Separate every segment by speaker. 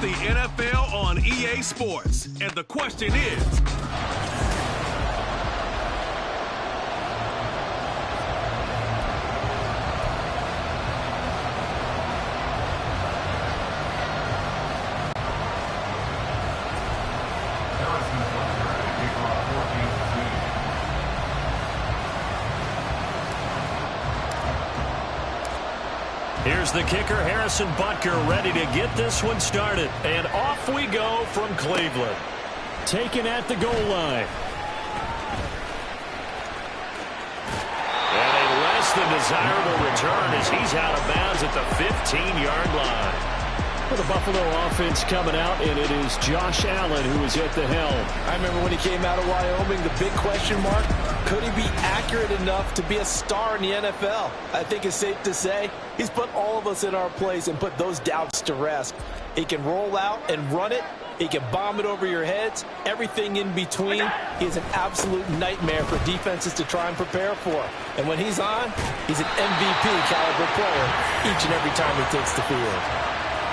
Speaker 1: the NFL on EA Sports. And the question is,
Speaker 2: here's the kicker, Harrison Butker, ready to get this one started. And off we go from Cleveland. Taken at the goal line. And a less than desirable return as he's out of bounds at the 15-yard line. For the Buffalo offense coming out, and it is Josh Allen who is at the helm.
Speaker 3: I remember when he came out of Wyoming, the big question mark, could he be accurate enough to be a star in the NFL? I think it's safe to say he's put all of us in our place and put those doubts to rest. He can roll out and run it. He can bomb it over your heads. Everything in between. He is an absolute nightmare for defenses to try and prepare for. And when he's on, he's an MVP caliber player each and every time he takes the field.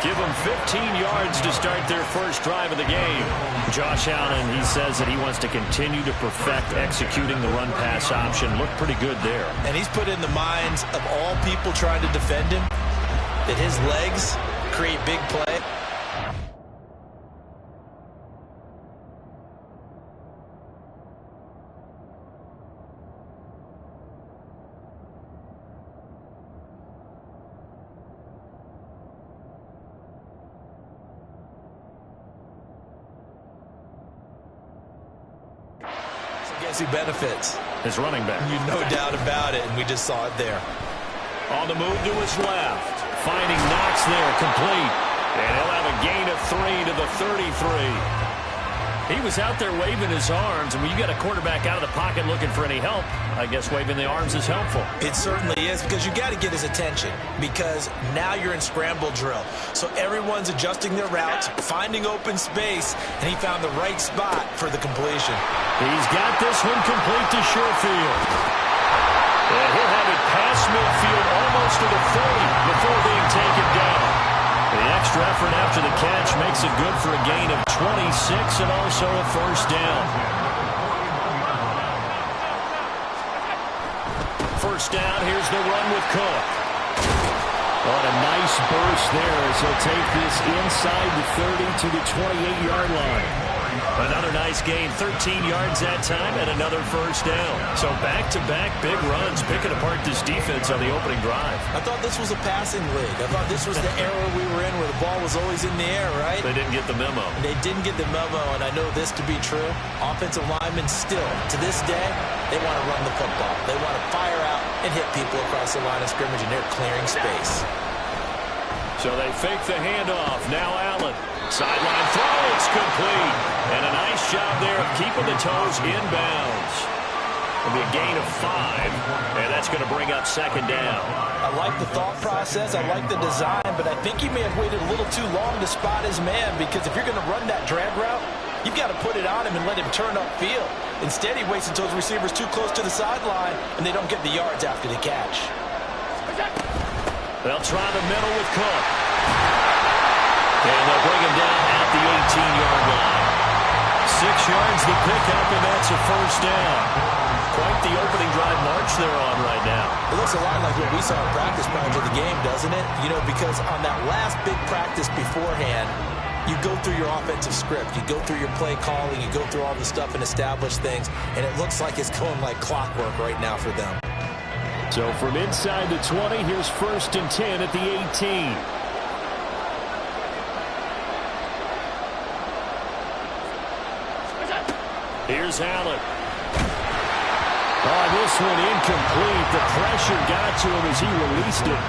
Speaker 2: Give them 15 yards to start their first drive of the game. Josh Allen, he says that he wants to continue to perfect executing the run-pass option. Looked pretty good there.
Speaker 3: And he's put in the minds of all people trying to defend him that his legs create big play. Guess who benefits?
Speaker 2: His running back.
Speaker 3: You no doubt about it, and we just saw it there.
Speaker 2: On the move to his left. Finding Knox there, complete. And he'll have a gain of 3 to the 33. He was out there waving his arms, and when you got a quarterback out of the pocket looking for any help, I guess waving the arms is helpful.
Speaker 3: It certainly is, because you got to get his attention, because now you're in scramble drill. So everyone's adjusting their routes, finding open space, and he found the right spot for the completion.
Speaker 2: He's got this one complete to Sherfield. And he'll have it past midfield almost to the 30 before being taken down. The extra effort after the catch makes it good for a gain of 26 and also a first down. First down, here's the run with Cook. What a nice burst there as he'll take this inside the 30 to the 28-yard line. Another nice gain, 13 yards that time, and another first down. So back-to-back big runs, picking apart this defense on the opening drive.
Speaker 3: I thought this was a passing league. I thought this was the era we were in where the ball was always in the air, right?
Speaker 2: They didn't get the memo.
Speaker 3: They didn't get the memo, and I know this to be true. Offensive linemen still, to this day, they want to run the football. They want to fire out and hit people across the line of scrimmage, and they're clearing space.
Speaker 2: So they fake the handoff. Now Allen. Sideline throw. It's complete. And a nice job there of keeping the toes inbounds. It'll be a gain of 5. And that's going to bring up second down.
Speaker 3: I like the thought process. I like the design. But I think he may have waited a little too long to spot his man. Because if you're going to run that drag route, you've got to put it on him and let him turn upfield. Instead, he waits until his receiver's too close to the sideline. And they don't get the yards after the catch.
Speaker 2: They'll try the middle with Cook. And they'll bring him down at the 18-yard line. 6 yards the pickup, and that's a first down. Quite the opening drive march they're on right now.
Speaker 3: It looks a lot like what we saw in practice prior to the game, doesn't it? You know, because on that last big practice beforehand, you go through your offensive script. You go through your play calling. You go through all the stuff and establish things. And it looks like it's going like clockwork right now for them.
Speaker 2: So from inside the 20, here's 1st and 10 at the 18. Here's Allen. Oh, this one incomplete. The pressure got to him as he released it.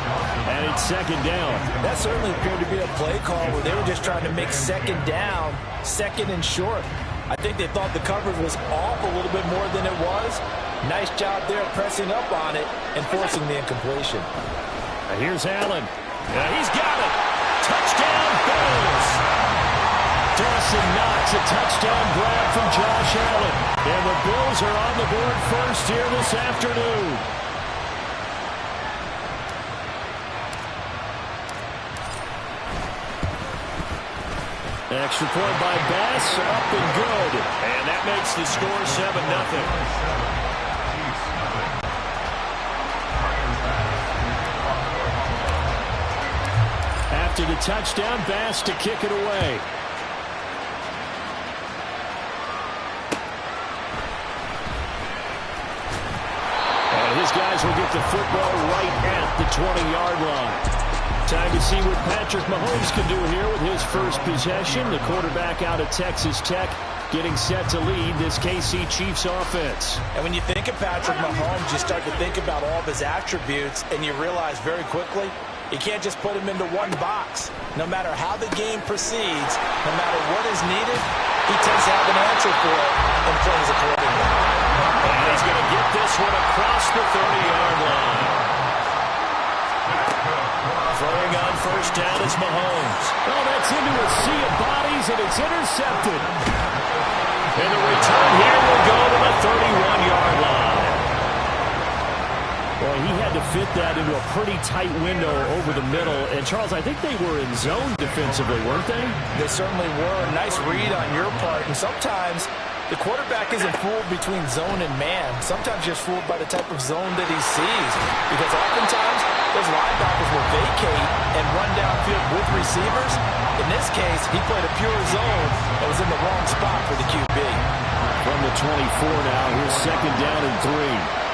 Speaker 2: And it's second down.
Speaker 3: That certainly appeared to be a play call where they were just trying to make second down, second and short. I think they thought the coverage was off a little bit more than it was. Nice job there pressing up on it and forcing the incompletion.
Speaker 2: Here's Allen. He's got it. Touchdown, Bills. Dawson Knox, a touchdown grab from Josh Allen. And the Bills are on the board first here this afternoon. Extra point by Bass, up and good. And that makes the score 7-0. After the touchdown, Bass to kick it away. And his guys will get the football right at the 20-yard line. Time to see what Patrick Mahomes can do here with his first possession. The quarterback out of Texas Tech getting set to lead this KC Chiefs offense.
Speaker 3: And when you think of Patrick Mahomes, you start to think about all of his attributes, and you realize very quickly you can't just put him into one box. No matter how the game proceeds, no matter what is needed, he tends to have an answer for it and plays accordingly.
Speaker 2: And he's going to get this one across the 30-yard line. Throwing on first down is Mahomes. Oh, that's into a sea of bodies, and it's intercepted. And the return here will go to the 31-yard line. Well, he had to fit that into a pretty tight window over the middle. And, Charles, I think they were in zone defensively, weren't they?
Speaker 3: They certainly were. A nice read on your part. And sometimes the quarterback isn't fooled between zone and man. Sometimes you're fooled by the type of zone that he sees. Because oftentimes those linebackers will vacate and run downfield with receivers. In this case, he played a pure zone that was in the wrong spot for the QB.
Speaker 2: From the 24 now, here's second down and 3.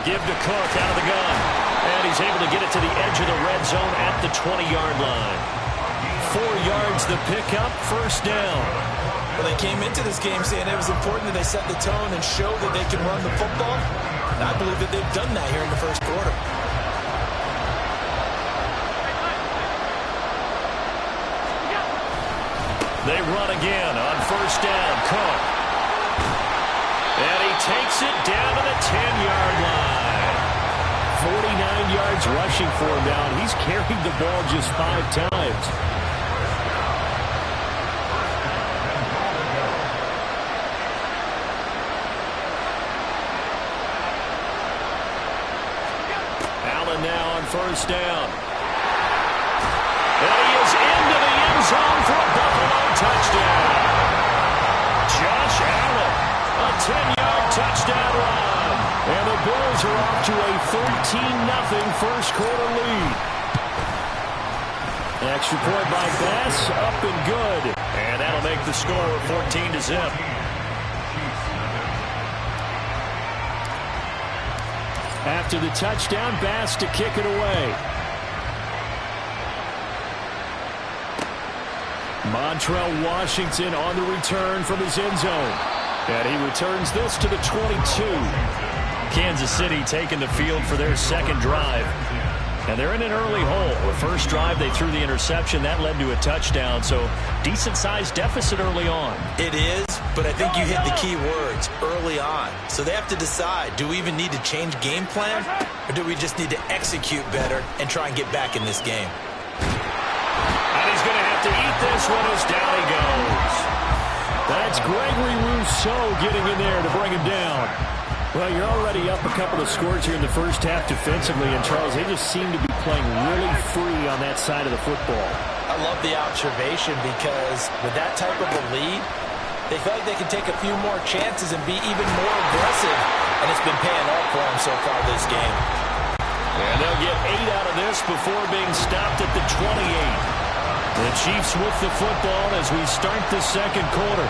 Speaker 2: Give to Cook out of the gun. And he's able to get it to the edge of the red zone at the 20-yard line. 4 yards the pickup, first down.
Speaker 3: Well, they came into this game saying it was important that they set the tone and show that they can run the football. And I believe that they've done that here in the first quarter.
Speaker 2: They run again on first down. Cook. And he takes it down to the 10-yard line. 49 yards rushing for him now. He's carried the ball just 5 times. Allen now on first down. And he is into the end zone for a Buffalo touchdown. Josh Allen, a 10-yard touchdown run. And the Bills are off to a 13-0 first quarter lead. Extra point by Bass, up and good. And that'll make the score 14-0. After the touchdown, Bass to kick it away. Montrell Washington on the return from his end zone. And he returns this to the 22. Kansas City taking the field for their second drive. And they're in an early hole. The first drive, they threw the interception. That led to a touchdown. So decent-sized deficit early on.
Speaker 3: It is, but I think you hit the key words, early on. So they have to decide, do we even need to change game plan? Or do we just need to execute better and try and get back in this game?
Speaker 2: And he's going to have to eat this one as down he goes. That's Gregory Rousseau getting in there to bring him down. Well, you're already up a couple of scores here in the first half defensively, and Charles, they just seem to be playing really free on that side of the football.
Speaker 3: I love the observation because with that type of a lead, they feel like they can take a few more chances and be even more aggressive, and it's been paying off for them so far this game.
Speaker 2: And they'll get 8 out of this before being stopped at the 28. The Chiefs with the football as we start the second quarter,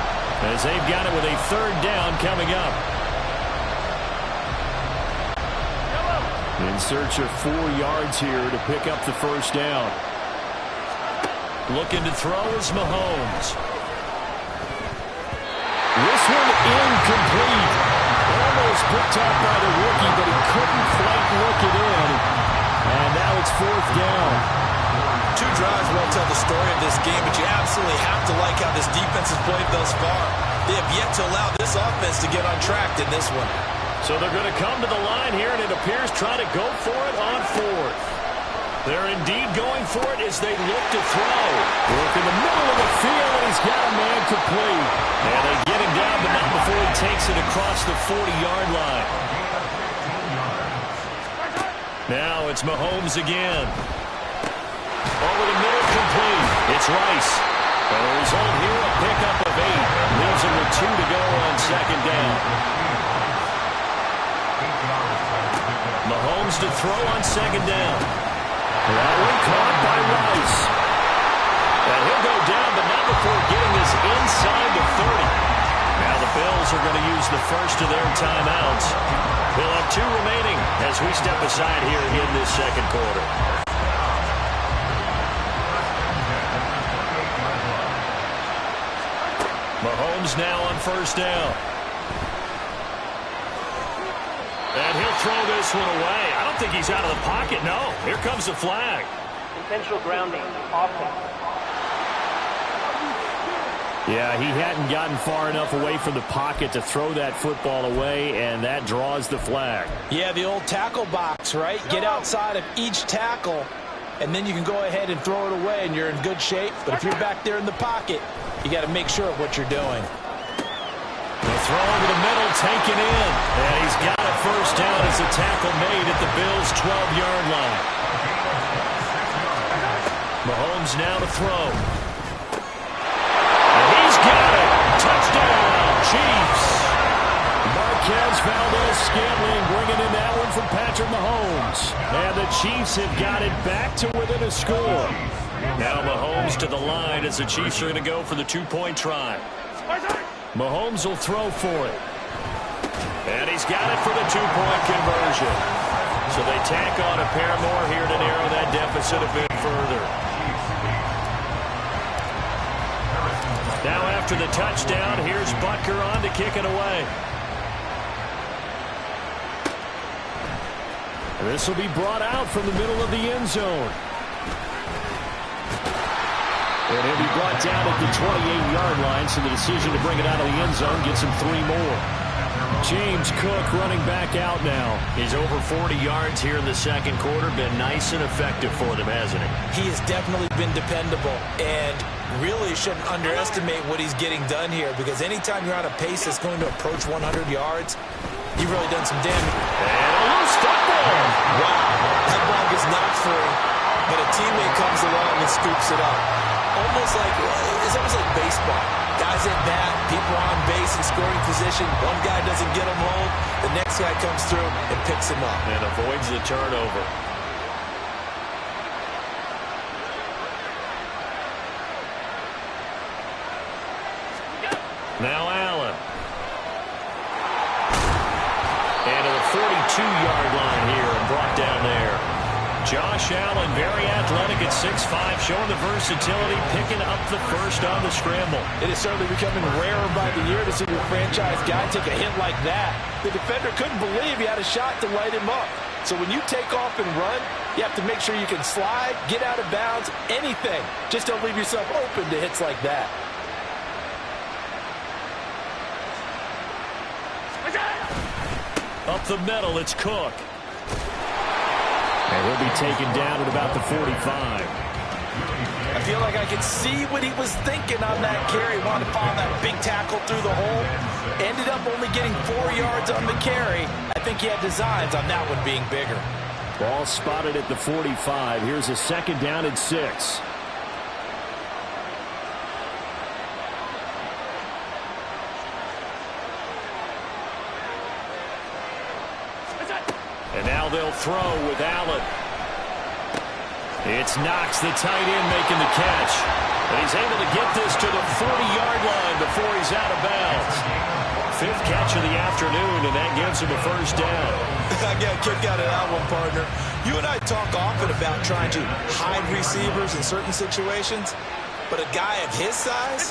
Speaker 2: as they've got it with a third down coming up. In search of 4 yards here to pick up the first down. Looking to throw is Mahomes. This one incomplete. Almost picked up by the rookie, but he couldn't quite look it in. And now it's fourth down.
Speaker 3: 2 drives won't tell the story of this game, but you absolutely have to like how this defense has played thus far. They have yet to allow this offense to get on track in this one.
Speaker 2: So they're going to come to the line here, and it appears trying to go for it on fourth. They're indeed going for it as they look to throw. Work in the middle of the field, and he's got a man complete. And they get him down, but not before he takes it across the 40-yard line. Now it's Mahomes again. Over the middle, complete. It's Rice. And the result here, a pickup of 8. Leaves him with 2 to go on second down. Mahomes to throw on second down. That one caught by Rice. And he'll go down, but not before getting this inside the 30. Now the Bills are going to use the first of their timeouts. We'll have 2 remaining as we step aside here in this second quarter. Mahomes now on first down. And he'll throw this one away. I don't think he's out of the pocket, no. Here comes the flag.
Speaker 4: Intentional grounding, offense.
Speaker 2: Yeah, he hadn't gotten far enough away from the pocket to throw that football away, and that draws the flag.
Speaker 3: Yeah, the old tackle box, right? Get outside of each tackle, and then you can go ahead and throw it away, and you're in good shape. But if you're back there in the pocket, you got to make sure of what you're doing.
Speaker 2: The throw over the middle, taken in. And he's got a first down as the tackle made at the Bills' 12-yard line. Mahomes now to throw. And he's got it. Touchdown, Chiefs. Marquez Valdez-Scantling bringing in that one from Patrick Mahomes. And the Chiefs have got it back to within a score. Now Mahomes to the line as the Chiefs are going to go for the 2-point try. Mahomes will throw for it. And he's got it for the 2-point conversion. So they tack on a pair more here to narrow that deficit a bit further. Now after the touchdown, here's Butker on to kick it away. This will be brought out from the middle of the end zone. And he'll be brought down at the 28-yard line, so the decision to bring it out of the end zone gets him 3 more. James Cook running back out now. He's over 40 yards here in the second quarter. Been nice and effective for them, hasn't he?
Speaker 3: He has definitely been dependable, and really shouldn't underestimate what he's getting done here, because anytime you're on a pace that's going to approach 100 yards, you've really done some damage.
Speaker 2: And a loose football.
Speaker 3: Wow, that ball gets knocked free, but a teammate comes along and scoops it up. It's almost like baseball. Guys at bat, people are on base in scoring position. One guy doesn't get him home. The next guy comes through and picks him up.
Speaker 2: And avoids the turnover. Now Allen. And to the 42-yard line here and brought down there. Josh Allen, very athletic at 6'5", showing the versatility, picking up the first on the scramble.
Speaker 3: It is certainly becoming rarer by the year to see your franchise guy take a hit like that. The defender couldn't believe he had a shot to light him up. So when you take off and run, you have to make sure you can slide, get out of bounds, anything. Just don't leave yourself open to hits like that.
Speaker 2: Up the middle, it's Cook. And he'll be taken down at about the 45.
Speaker 3: I feel like I could see what he was thinking on that carry. Wanted to follow that big tackle through the hole. Ended up only getting 4 yards on the carry. I think he had designs on that one being bigger.
Speaker 2: Ball spotted at the 45. Here's a second down and 6. And now they'll throw with Allen. It's Knox, the tight end, making the catch. And he's able to get this to the 40-yard line before he's out of bounds. 5th catch of the afternoon, and that gives him a first down.
Speaker 3: I got a kick out of that one, partner. You and I talk often about trying to hide receivers in certain situations, but a guy of his size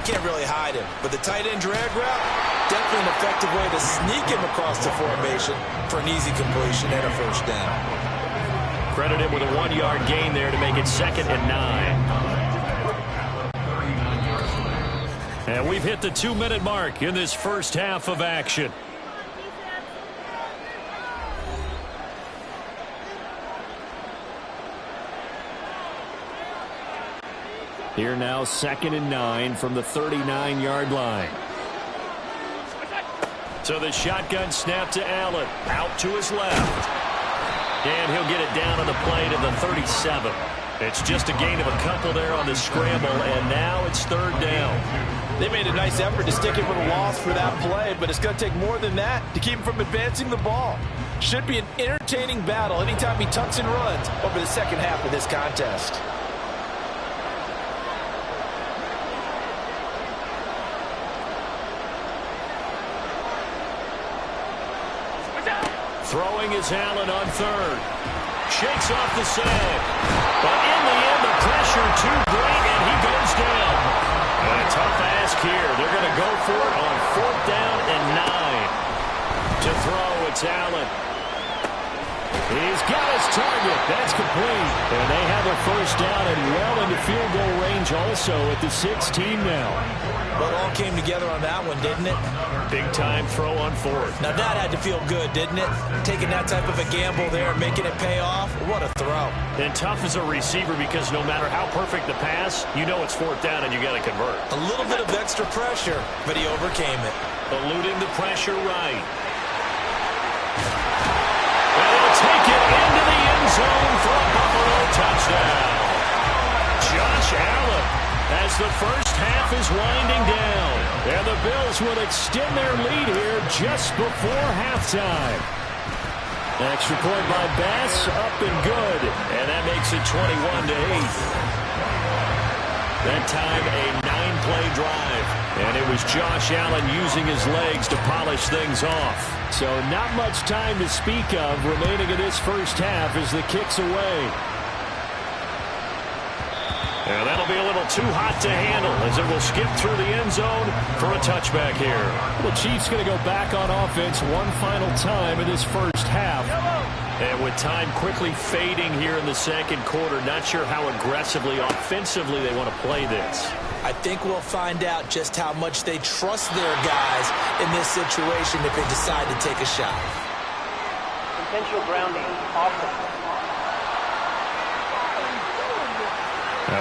Speaker 3: can't really hide him. But the tight end drag route, definitely an effective way to sneak him across the formation for an easy completion and a first down.
Speaker 2: Credit him with a 1-yard gain there to make it 2nd and 9. And we've hit the 2-minute mark in this first half of action. Here now, 2nd and 9 from the 39-yard line. So the shotgun snap to Allen. Out to his left. And he'll get it down on the play to the 37. It's just a gain of a couple there on the scramble, and now it's third down.
Speaker 3: They made a nice effort to stick him with a loss for that play, but it's going to take more than that to keep him from advancing the ball. Should be an entertaining battle anytime he tucks and runs over the second half of this contest.
Speaker 2: Throwing is Allen on third. Shakes off the save. But in the end, the pressure too great, and he goes down. And a tough ask here. They're going to go for it on fourth down and 9. To throw, it's Allen. He's got his target. That's complete. And they have a first down and well into field goal range also at the 16 now.
Speaker 3: Well, it all came together on that one, didn't it?
Speaker 2: Big time throw on fourth.
Speaker 3: Now that had to feel good, didn't it? Taking that type of a gamble there and making it pay off. What a throw.
Speaker 2: And tough as a receiver because no matter how perfect the pass, you know it's fourth down and you got to convert.
Speaker 3: A little bit of extra pressure, but he overcame it.
Speaker 2: Eluding the pressure right. And he'll take it into the end zone for a Buffalo touchdown. Josh Allen, as the first half is winding down. And the Bills will extend their lead here just before halftime. Extra point by Bass, up and good. And that makes it 21-8. That time a 9-play drive. And it was Josh Allen using his legs to polish things off. So not much time to speak of remaining in this first half as the kick's away. And that'll be a little too hot to handle as it will skip through the end zone for a touchback here.
Speaker 5: The Chiefs going to go back on offense one final time in this first half.
Speaker 2: And with time quickly fading here in the second quarter, not sure how aggressively, offensively they want to play this.
Speaker 3: I think we'll find out just how much they trust their guys in this situation if they decide to take a shot.
Speaker 4: Intentional grounding, offense.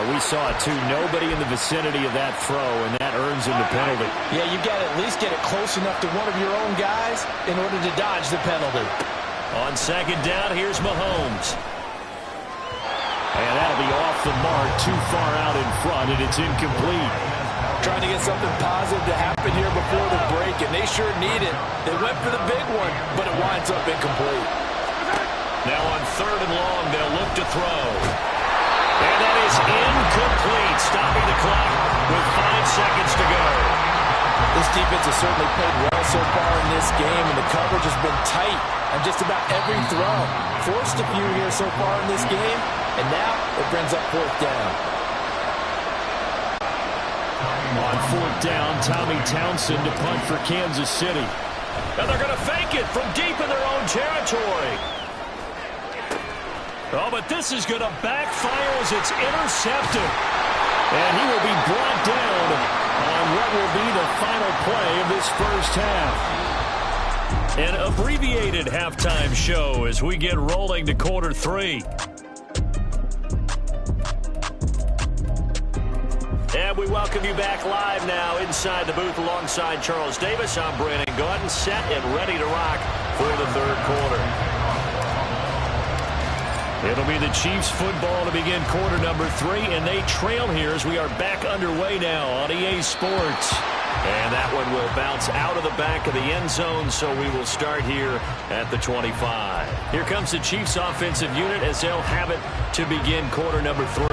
Speaker 2: We saw it too. Nobody in the vicinity of that throw, and that earns him the penalty.
Speaker 3: Yeah, you've got to at least get it close enough to one of your own guys in order to dodge the penalty.
Speaker 2: On second down, here's Mahomes. And that'll be off the mark, too far out in front, and it's incomplete.
Speaker 3: Trying to get something positive to happen here before the break, and they sure need it. They went for the big one, but it winds up incomplete.
Speaker 2: Now on third and long, they'll look to throw. And that is incomplete, stopping the clock with 5 seconds to go.
Speaker 3: This defense has certainly played well so far in this game, and the coverage has been tight on just about every throw. Forced a few here so far in this game, and now it brings up fourth down.
Speaker 5: On fourth down, Tommy Townsend to punt for Kansas City.
Speaker 2: And they're going to fake it from deep in their own territory. Oh, but this is going to backfire as it's intercepted. And he will be brought down on what will be the final play of this first half. An abbreviated halftime show as we get rolling to quarter 3. And we welcome you back live now inside the booth alongside Charles Davis. I'm Brandon Gaudin, set and ready to rock for the third quarter. It'll be the Chiefs football to begin quarter number 3, and they trail here as we are back underway now on EA Sports. And that one will bounce out of the back of the end zone, so we will start here at the 25. Here comes the Chiefs offensive unit as they'll have it to begin quarter number 3.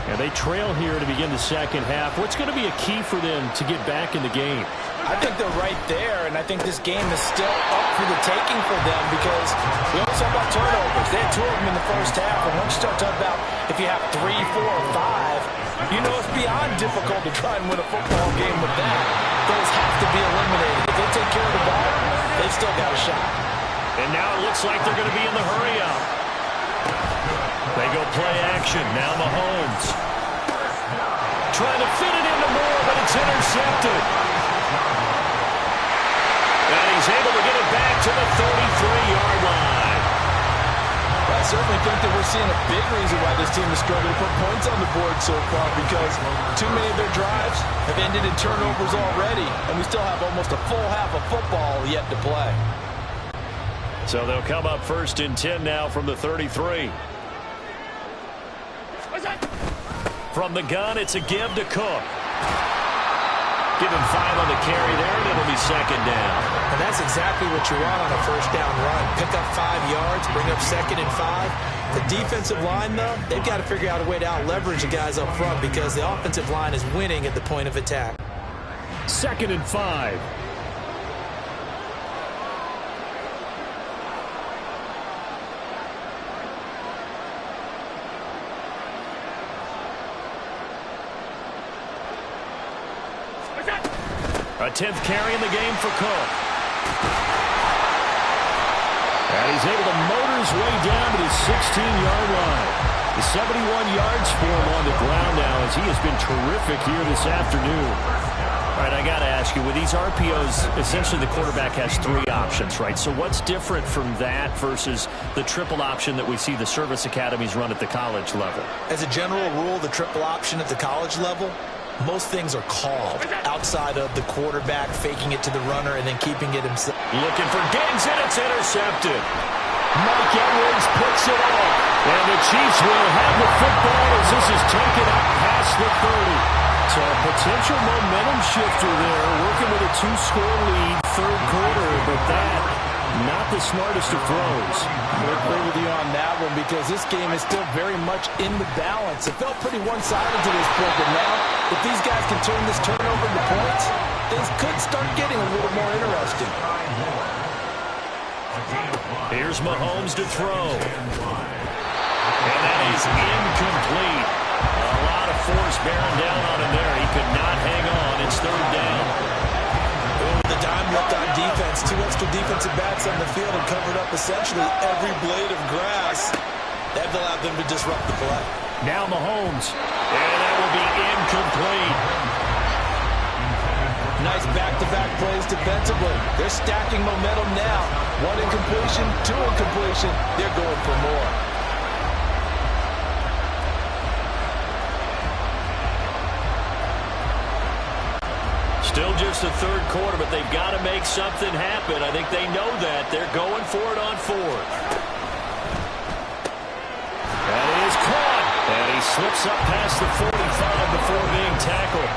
Speaker 5: And they trail here to begin the second half. What's going to be a key for them to get back in the game?
Speaker 3: I think they're right there, and I think this game is still up for the taking for them because we always talk about turnovers. They had 2 of them in the first half, and once you start talking about if you have 3, 4, or 5, you know it's beyond difficult to try and win a football game with that. Those have to be eliminated. If they take care of the ball, they've still got a shot.
Speaker 2: And now it looks like they're going to be in the hurry-up. They go play action. Now Mahomes. Trying to fit it into Moore, but it's intercepted. And he's able to get it back to the 33-yard line.
Speaker 3: I certainly think that we're seeing a big reason why this team is struggling to put points on the board so far because too many of their drives have ended in turnovers already, and we still have almost a full half of football yet to play.
Speaker 2: So they'll come up 1st and 10 now from the 33. From the gun, it's a give to Cook. Give him 5 on the carry there, and it'll be 2nd down.
Speaker 3: And that's exactly what you want on a 1st down run. Pick up 5 yards, bring up 2nd and 5. The defensive line, though, they've got to figure out a way to out-leverage the guys up front because the offensive line is winning at the point of attack.
Speaker 5: 2nd and 5.
Speaker 2: A 10th carry in the game for Cook. And he's able to motor his way down to the 16-yard line. The 71 yards for him on the ground now as he has been terrific here this afternoon. All right, I got to ask you, with these RPOs, essentially the quarterback has 3 options, right? So what's different from that versus the triple option that we see the service academies run at the college level?
Speaker 3: As a general rule, the triple option at the college level, most things are called outside of the quarterback faking it to the runner and then keeping it himself.
Speaker 2: Looking for Diggs, and it's intercepted. Mike Edwards picks it off. And the Chiefs will have the football as this is taken up past the 30. So a potential momentum shifter there, working with a 2-score lead, 3rd quarter, but that, not the smartest of throws.
Speaker 3: I agree with you on that one because this game is still very much in the balance. It felt pretty one-sided to this point, but now, if these guys can turn this turnover into points, things could start getting a little more interesting.
Speaker 2: Here's Mahomes to throw. And that is incomplete. A lot of force bearing down on him there. He could not hang on. It's 3rd down.
Speaker 3: The dime left on defense. 2 extra defensive backs on the field and covered up essentially every blade of grass. That allowed them to disrupt the play.
Speaker 2: Now Mahomes. And that will be incomplete.
Speaker 3: Nice back-to-back plays defensively. They're stacking momentum now. 1 incompletion, 2 incompletion. They're going for more.
Speaker 2: Still just the 3rd quarter, but they've got to make something happen. I think they know that. They're going for it on 4th. That is caught. And he slips up past the 45 before being tackled.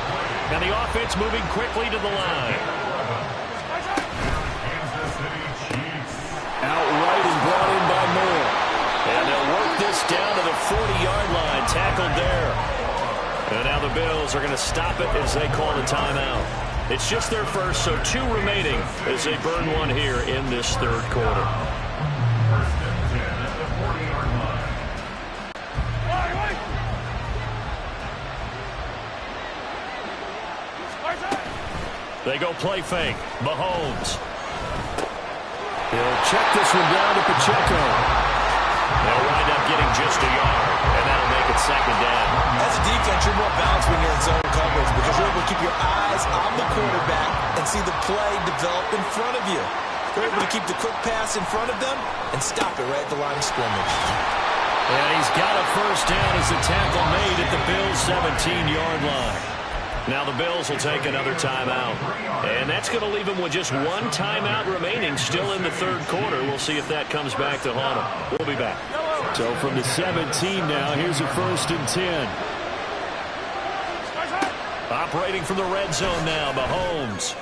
Speaker 2: And the offense moving quickly to the line. Outright and brought in by Moore. And they'll work this down to the 40-yard line. Tackled there. And now the Bills are going to stop it as they call the timeout. It's just their first, so 2 remaining as they burn 1 here in this 3rd quarter. They go play fake. Mahomes. He'll check this one down to Pacheco. They'll wind up getting just a yard, and that'll make it 2nd down.
Speaker 3: As a defense, you're more balanced when you're in zone coverage because you're able to keep your eyes on the quarterback and see the play develop in front of you. You're able to keep the quick pass in front of them and stop it right at the line of scrimmage.
Speaker 2: And he's got a 1st down as the tackle made at the Bills' 17-yard line. Now the Bills will take another timeout. And that's going to leave them with just 1 timeout remaining still in the 3rd quarter. We'll see if that comes back to haunt them. We'll be back.
Speaker 5: So from the 17 now, here's a 1st and 10.
Speaker 2: Operating from the red zone now, Mahomes.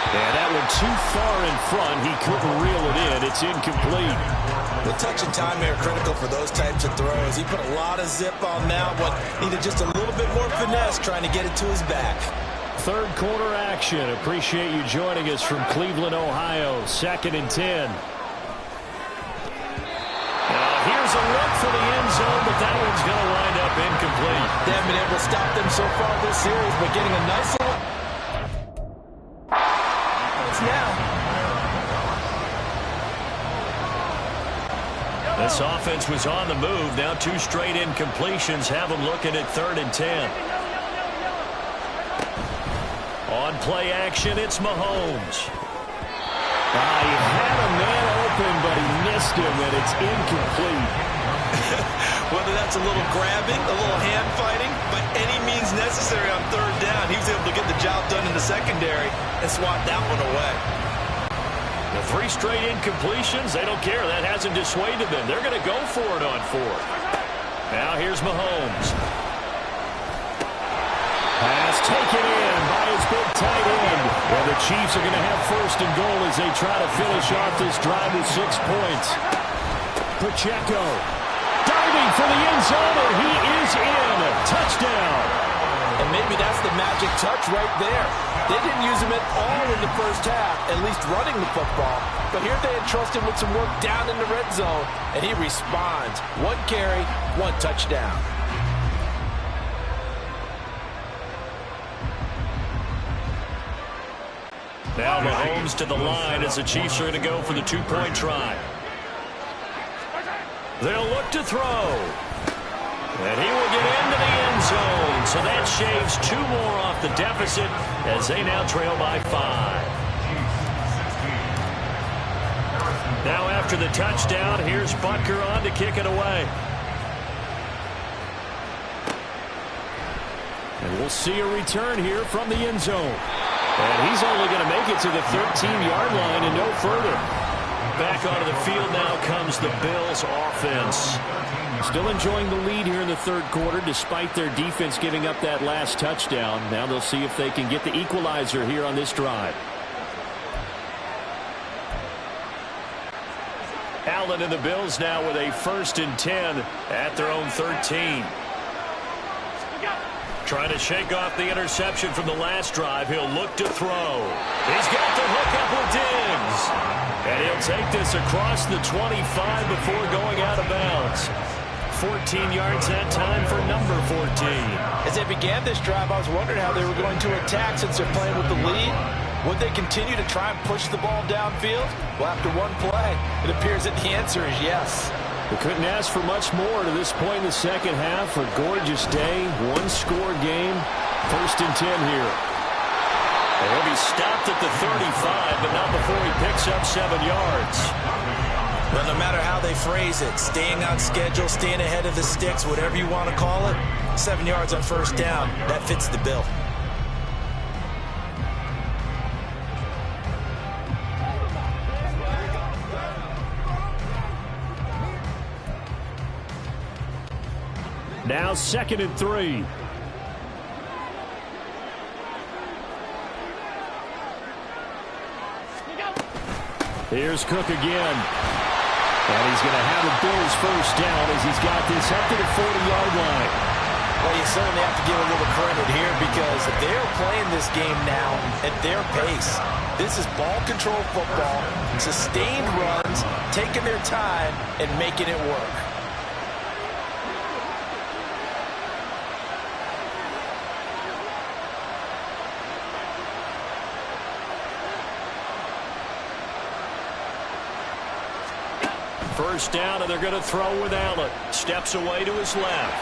Speaker 2: And that one too far in front. He couldn't reel it in. It's incomplete.
Speaker 3: The touch and time are critical for those types of throws. He put a lot of zip on that one. Needed just a little bit more finesse trying to get it to his back.
Speaker 5: 3rd quarter action. Appreciate you joining us from Cleveland, Ohio. 2nd and 10.
Speaker 2: Now here's a look for the end zone, but that one's going to wind up incomplete.
Speaker 3: They haven't been able to stop them so far this series, but getting a nice little... now.
Speaker 2: This offense was on the move. Now 2 straight incompletions have them looking at 3rd and 10. On play action, it's Mahomes.
Speaker 5: He had a man open, but he missed him, and it's incomplete.
Speaker 3: Whether that's a little grabbing, a little hand fighting, by any means necessary on 3rd down, he was able to get the job done in the secondary and swat that one away.
Speaker 5: 3 straight incompletions. They don't care. That hasn't dissuaded them. They're going to go for it on 4th. Now here's Mahomes. Pass taken in by his big tight end. And the Chiefs are going to have 1st and goal as they try to finish off this drive with 6 points. Pacheco diving for the end zone, and he is in. Touchdown.
Speaker 3: And maybe that's the magic touch right there. They didn't use him at all in the first half, at least running the football. But here they entrust him with some work down in the red zone, and he responds. 1 carry, 1 touchdown.
Speaker 5: Now Mahomes to the line as the Chiefs are going to go for the 2-point try. They'll look to throw. And he will get into the end zone. So that shaves 2 more off the deficit as they now trail by 5. Now after the touchdown, here's Butker on to kick it away. And we'll see a return here from the end zone. And he's only going to make it to the 13-yard line and no further. Back onto the field now comes the Bills offense. Still enjoying the lead here in the 3rd quarter despite their defense giving up that last touchdown. Now they'll see if they can get the equalizer here on this drive. Allen and the Bills now with a 1st and 10 at their own 13. Trying to shake off the interception from the last drive. He'll look to throw. He's got the hook up with Diggs. And he'll take this across the 25 before going out of bounds. 14 yards that time for number 14.
Speaker 3: As they began this drive, I was wondering how they were going to attack since they're playing with the lead. Would they continue to try and push the ball downfield? Well, after 1 play, it appears that the answer is yes.
Speaker 5: We couldn't ask for much more to this point in the second half. A gorgeous day, 1-score game, 1st and 10 here. And he'll be stopped at the 35, but not before he picks up 7 yards.
Speaker 3: Well, no matter how they phrase it, staying on schedule, staying ahead of the sticks, whatever you want to call it, 7 yards on 1st down, that fits the bill.
Speaker 5: Now 2nd and 3. Here's Cook again. And he's going to have a Bills 1st down as he's got this up to the 40-yard line.
Speaker 3: Well, you certainly have to give a little credit here because they're playing this game now at their pace. This is ball control football, sustained runs, taking their time, and making it work.
Speaker 5: First down, and they're going to throw with Allen. Steps away to his left.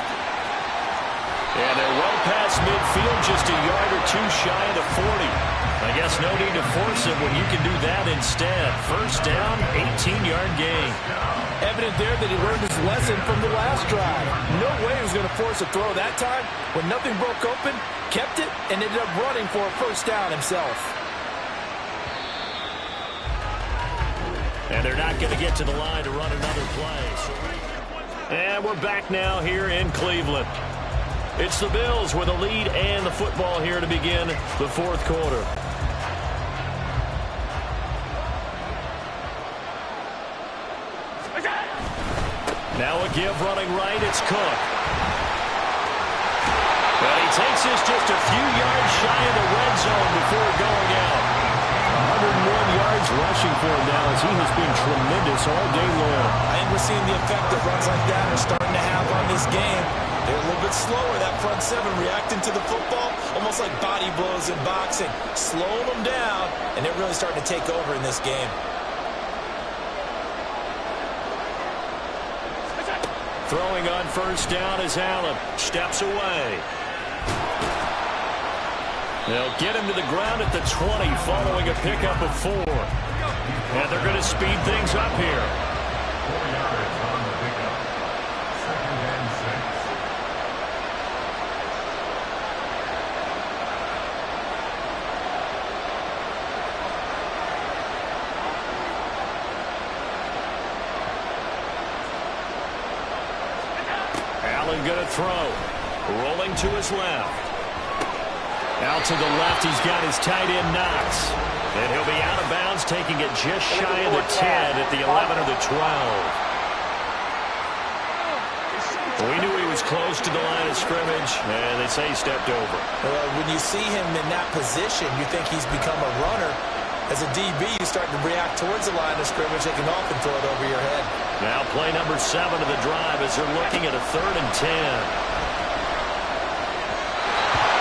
Speaker 5: And they're well past midfield, just a yard or 2 shy of the 40. I guess no need to force it when you can do that instead. First down, 18-yard gain.
Speaker 3: Evident there that he learned his lesson from the last drive. No way he was going to force a throw that time. When nothing broke open, kept it, and ended up running for a 1st down himself.
Speaker 5: And they're not going to get to the line to run another play. And we're back now here in Cleveland. It's the Bills with a lead and the football here to begin the 4th quarter. Now a give running right, it's Cook. And he takes this just a few yards shy of the red zone before going out. 101 yards rushing for him now as he has been tremendous all day long.
Speaker 3: I think we're seeing the effect that runs like that are starting to have on this game. They're a little bit slower, that front 7 reacting to the football, almost like body blows in boxing. Slowing them down, and they're really starting to take over in this game.
Speaker 5: Throwing on 1st down is Allen. Steps away. They'll get him to the ground at the 20 following a pickup of 4. And they're going to speed things up here. and going to throw. Rolling to his left. Out to the left, he's got his tight end Knox. And he'll be out of bounds, taking it just shy of the 10 at the 11 or the 12. We knew he was close to the line of scrimmage, and they say he stepped over.
Speaker 3: Well, when you see him in that position, you think he's become a runner. As a DB, you start to react towards the line of scrimmage. They can often throw it over your head.
Speaker 5: Now play number 7 of the drive as they're looking at a 3rd and 10.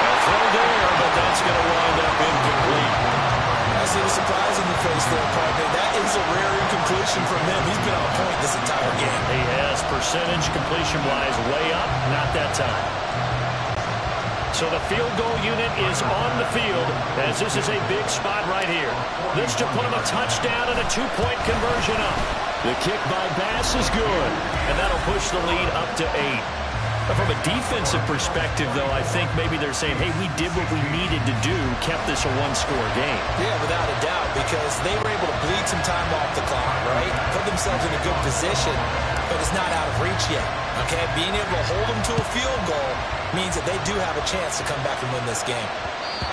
Speaker 5: A throw there, but that's going to wind up incomplete.
Speaker 3: I see the surprise in your face there, partner. That is a rare incompletion from him. He's been on point this entire game.
Speaker 5: He has percentage completion-wise way up, not that time. So the field goal unit is on the field as this is a big spot right here. This to put him a touchdown and a 2-point conversion up. The kick by Bass is good, and that'll push the lead up to 8. From a defensive perspective, though, I think maybe they're saying, hey, we did what we needed to do, kept this a one-score game.
Speaker 3: Yeah, without a doubt, because they were able to bleed some time off the clock, right? Put themselves in a good position, but it's not out of reach yet, okay? Being able to hold them to a field goal means that they do have a chance to come back and win this game.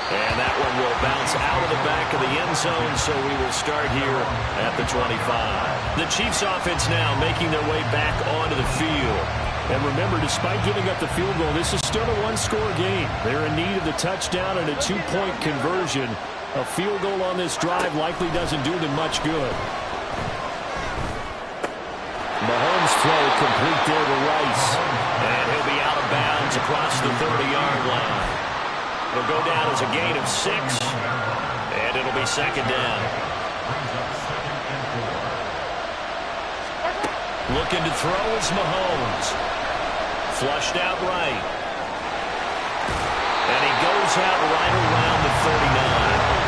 Speaker 5: And that one will bounce out of the back of the end zone, so we will start here at the 25. The Chiefs offense now making their way back onto the field. And remember, despite giving up the field goal, this is still a one-score game. They're in need of the touchdown and a 2-point conversion. A field goal on this drive likely doesn't do them much good. Mahomes throw complete there to Rice. And he'll be out of bounds across the 30-yard line. It'll go down as a gain of 6, and it'll be 2nd down. Looking to throw is Mahomes. Flushed out right. And he goes out right around the 39.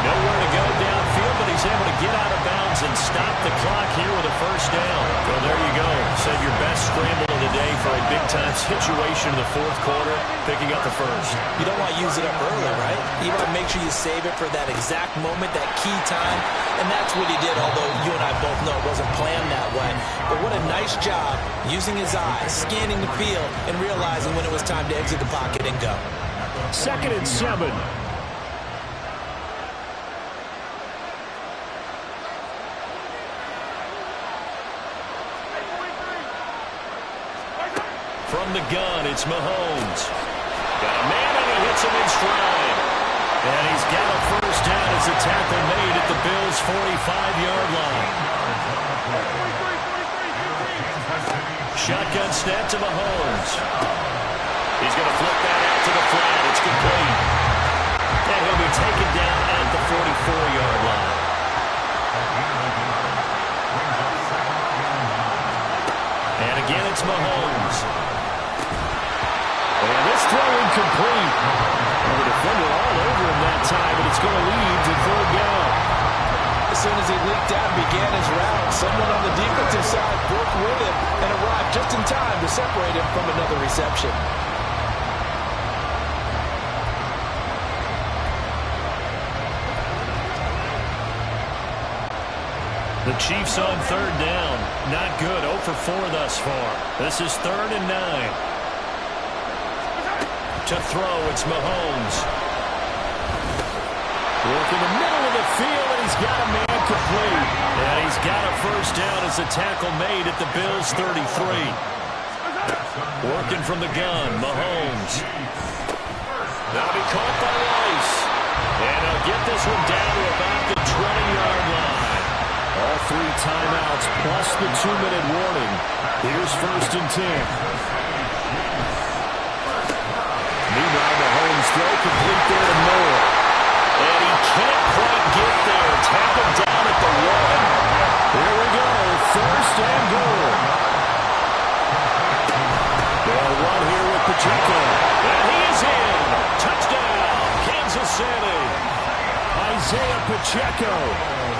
Speaker 5: Nowhere to go downfield, but he's able to get out of bounds and stop the clock here with a 1st down. Well, there you go. Said your best scramble of the day for a big-time situation in the 4th quarter, picking up the 1st.
Speaker 3: You don't want to use it up early, right? You want to make sure you save it for that exact moment, that key time, and that's what he did, although you and I both know it wasn't planned that way. But what a nice job using his eyes, scanning the field, and realizing when it was time to exit the pocket and go.
Speaker 5: 2nd and 7. From the gun, it's Mahomes. Got a man, and he hits him in stride. And he's got a 1st down as a tackle made at the Bills' 45-yard line. Shotgun snap to Mahomes. He's going to flip that out to the flat. It's complete. And he'll be taken down at the 44-yard line. And again, it's Mahomes. And this throw incomplete. And the defender all over him that time, but it's going to lead to 3rd down.
Speaker 3: As soon as he leaked out and began his route, someone on the defensive side broke with him and arrived just in time to separate him from another reception.
Speaker 5: The Chiefs on 3rd down. Not good. 0 for 4 thus far. This is 3rd and 9. To throw, it's Mahomes. Work in the middle of the field, and he's got a man complete. And he's got a 1st down as a tackle made at the Bills' 33. Working from the gun, Mahomes. That'll be caught by Rice. And he'll get this one down to about the 20-yard line. All 3 timeouts plus the 2-minute warning. Here's 1st and 10. Meanwhile, Mahomes throw complete there to Moore. And he can't quite get there. Tackled down at the 1. Here we go. 1st and goal. They'll run here with Pacheco. And he is in. Touchdown, Kansas City. Isaiah Pacheco,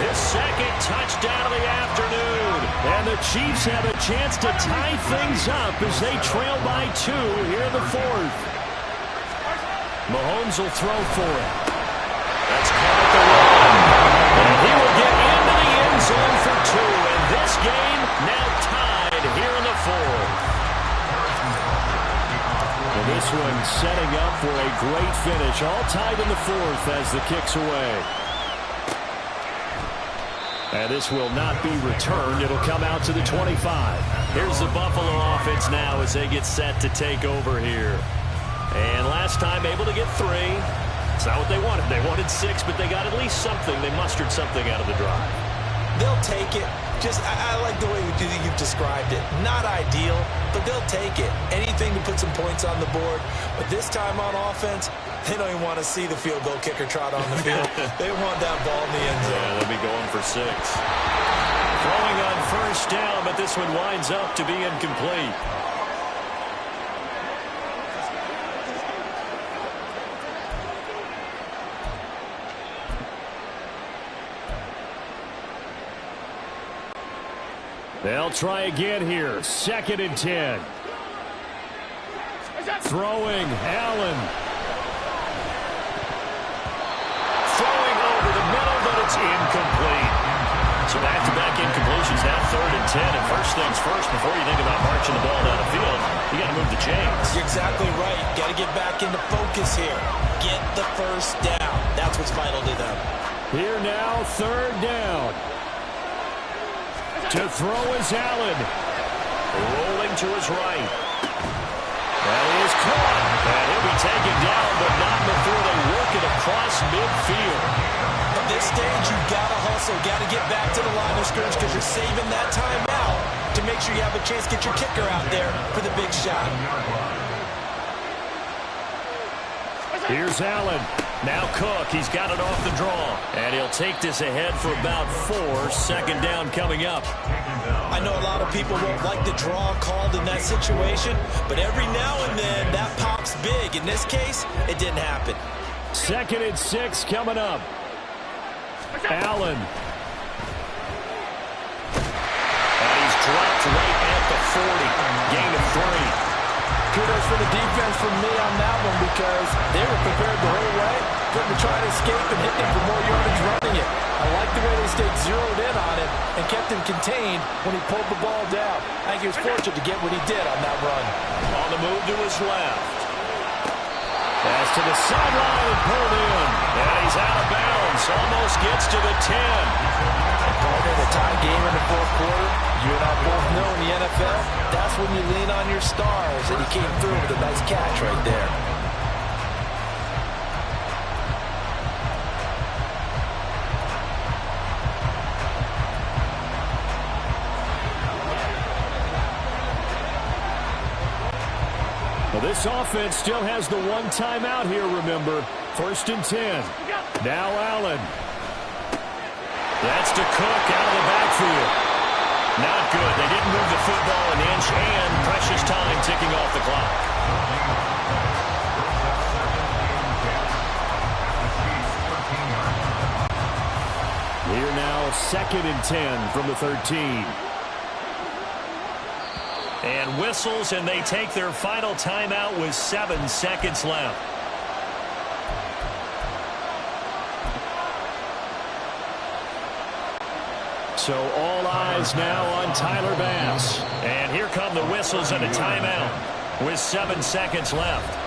Speaker 5: his 2nd touchdown of the afternoon. And the Chiefs have a chance to tie things up as they trail by 2 here in the 4th. Mahomes will throw for it. That's caught at the 1. And he will get into the end zone for 2. And this game now tied here in the 4th.
Speaker 2: match all tied in the fourth as the kick's away. And this will not be returned. It'll come out to the 25.
Speaker 5: Here's the Buffalo offense now as they get set to take over here. And last time able to get 3. It's not what they wanted. They wanted 6, but they got at least something. They mustered something out of the drive.
Speaker 3: They'll take it. I like the way you've described it. Not ideal, but they'll take it. Anything to put some points on the board. But this time on offense, they don't even want to see the field goal kicker trot on the field. They want that ball in the end zone.
Speaker 5: Yeah, they'll be going for 6. Throwing on first down, but this one winds up to be incomplete.
Speaker 2: They'll try again here. 2nd and 10. Throwing, Allen.
Speaker 5: Throwing over the middle, but it's incomplete. So back-to-back incompletions, now 3rd and 10. And first things first, before you think about marching the ball down the field, you got to move the chains.
Speaker 3: You're exactly right. Got to get back into focus here. Get the first down. That's what's vital to them.
Speaker 2: Here now, 3rd down. To throw is Allen.
Speaker 5: Rolling to his right. That is caught. And he'll be taken down, but not before they work it across midfield.
Speaker 3: At this stage, you've got to hustle. Got to get back to the line of scrimmage because you're saving that time out to make sure you have a chance to get your kicker out there for the big shot.
Speaker 2: Here's Allen.
Speaker 5: Now Cook, he's got it off the draw. And he'll take this ahead for about 4. 2nd down coming up.
Speaker 3: I know a lot of people won't like the draw called in that situation, but every now and then that pops big. In this case, it didn't happen.
Speaker 2: 2nd and 6 coming up. Allen.
Speaker 5: And he's dropped right at the 40. Gain of 3.
Speaker 3: Kudos for the defense from me on that one because they were prepared the whole way for him to try to escape and hit him for more yardage running it. I like the way they stayed zeroed in on it and kept him contained when he pulled the ball down. I think he was fortunate to get what he did on that run.
Speaker 5: On the move to his left.
Speaker 2: Pass to the sideline and pulled in.
Speaker 5: And he's out of bounds. Almost gets to the 10.
Speaker 3: Partner, the tie game in the 4th quarter. You and I both know in the NFL, that's when you lean on your stars, and he came through with a nice catch right there.
Speaker 2: Well, this offense still has the 1 timeout here, remember. 1st and 10. Now Allen.
Speaker 5: That's to Cook out of the backfield. Not good. They didn't move the football an inch, and precious time ticking off the clock.
Speaker 2: Here now, 2nd and 10 from the 13.
Speaker 5: And whistles, and they take their final timeout with 7 seconds left.
Speaker 2: So all eyes now on Tyler Bass.
Speaker 5: And here come the whistles and a timeout with 7 seconds left.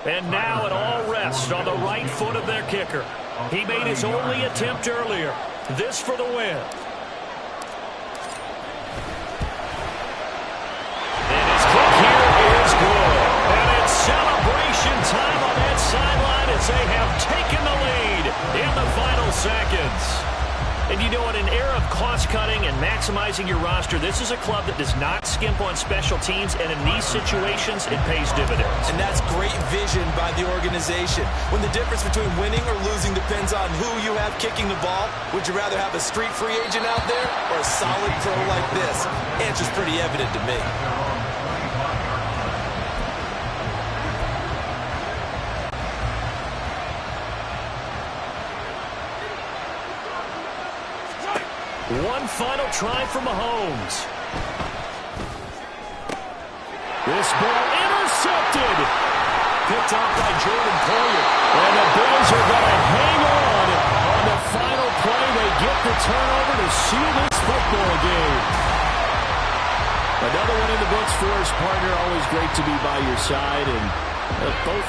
Speaker 5: And now it all rests on the right foot of their kicker. He made his only attempt earlier. This for the win. And his kick here is good. And it's celebration time on that sideline as they have taken the lead in the final seconds. And you know, in an era of cost-cutting and maximizing your roster, this is a club that does not skimp on special teams, and in these situations, it pays dividends.
Speaker 3: And that's great vision by the organization. When the difference between winning or losing depends on who you have kicking the ball, would you rather have a street free agent out there or a solid pro like this? Answer's pretty evident to me.
Speaker 5: One final try for Mahomes. This ball intercepted. Picked up by Jordan Poyer. And the Bills are going to hang on the final play. They get the turnover to seal this football game. Another one in the books for his partner. Always great to be by your side. And both